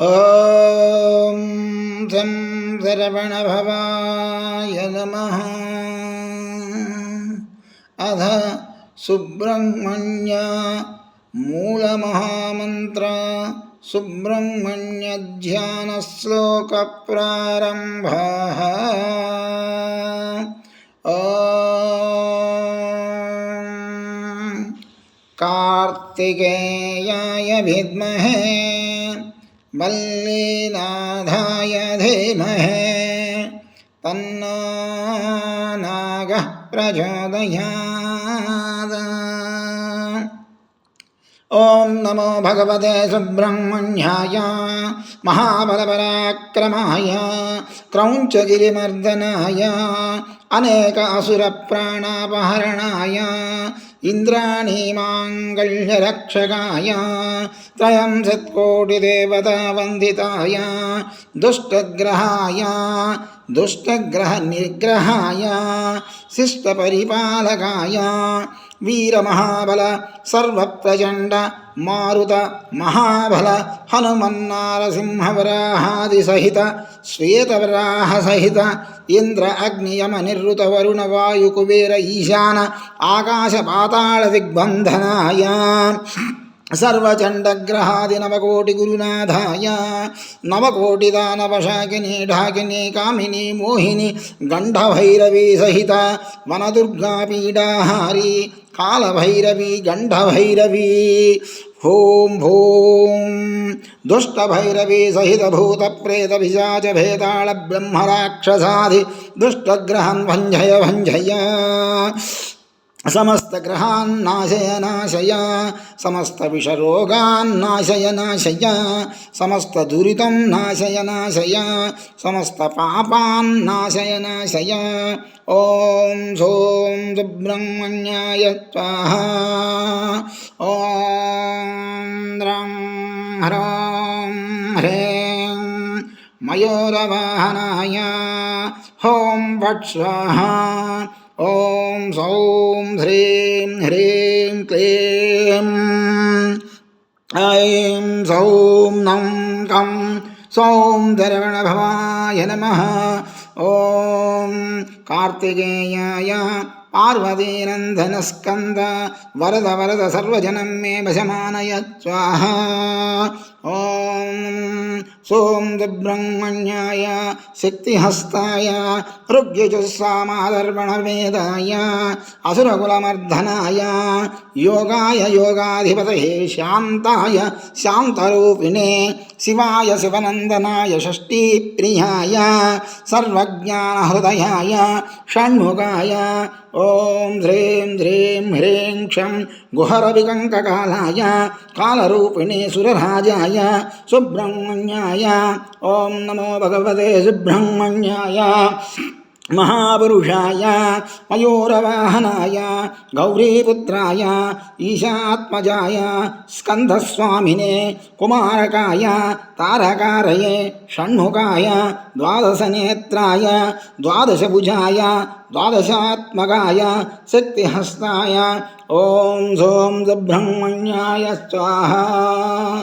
ఓం సం శరవణభవాయ నమః. అధ సుబ్రహ్మణ్య మూలమహామంత్ర సుబ్రహ్మణ్య ధ్యాన శ్లోక ప్రారంభ. కార్తికేయాయ విద్మహే వల్లీనాథాయ ధీమహి తన్నో నాగః ప్రచోదయాత్. ఓం నమో భగవతే సుబ్రహ్మణ్యాయ మహాబలపరాక్రమాయ క్రౌంచగిరిమర్దనాయ అనేక అసుర ప్రాణాపహరణాయ ఇంద్రాణీమాంగళ్యరక్షకాయ త్రయంశత్కోటిదేవతావందితాయ దుష్టగ్రహాయ దుష్టగ్రహనిగ్రహాయ శిష్టపరిపాలకాయ వీరమహాబల సర్వప్రచండ మారుత మహాబల హనుమన్నారసింహవరాహాది సహిత శ్వేతవరాహ సహిత ఇంద్ర అగ్నియమ నిరుత వరుణ వాయు కుబేర ఈశాన ఆకాశ పాతాళ దిగ్బంధనాయ సర్వచండగ్రహాది నవకోటి గురునాథాయ నవకోటిదానవశాకిని ఢాకిని కామిని మోహిని గండభైరవీ సహిత వనదుర్గా పీడాహారి కాళభైరవీ గండభైరవీ ఓం భూం దుష్టభైరవీ సహిత భూత ప్రేత పిశాచ భేతాళ బ్రహ్మరాక్షసాది దుష్టగ్రహన్ భంజయ భంజయ. సమస్త గ్రహాన్ నాశయ నాశయ సమస్త విషరోగాన్ నాశయ నాశయ సమస్త దురితం నాశయ నాశయ సమస్త పాపాన్ నాశయ నాశయ. ఓం సోం సుబ్రహ్మణ్యాయ స్వాహా. ఓం ద్రం హ్రౌం హ్రీం మయూరవాహనాయ ఓం ఫట్ స్వాహా. ఓం సౌం హ్రీం హ్రీం క్లీం ఐం సౌం నం కం సౌం శరవణభవాయ నమః. ఓం కార్తికేయాయ పార్వతీనందన స్కంద వరద వరద సర్వజనం మే వశమానయ స్వాహా. ఓం సోం సుబ్రహ్మణ్యాయ శక్తిహస్తాయ ఋగ్యజుస్సామాదర్పణవేదాయ అసురకులమర్దనాయ యోగాయ యోగాధిపతయే శాంతాయ శాంతరూపిణే శివాయ శివనందనాయ షష్ఠీప్రియాయ సర్వజ్ఞానహృదయాయ షణ్ముఖాయ ఓం హ్రీం హ్రీం హ్రీం క్షం గుహరవికంకకాలాయ కాలరూపిణే సురరాజాయ సుబ్రహ్మణ్యాయ. ఓం నమో భగవతే సుబ్రహ్మణ్యాయ మహాపురుషాయ మయూరవాహనాయ గౌరీపుత్రాయ ఈశాత్మజాయ స్కందస్వామినే కుమారకాయ తారకారయే షణ్ముఖాయ ద్వాదశనేత్రాయ ద్వాదశభుజాయ ద్వాదశాత్మకాయ శక్తిహస్తాయ. ఓం సోం సుబ్రహ్మణ్యాయ స్వాహా.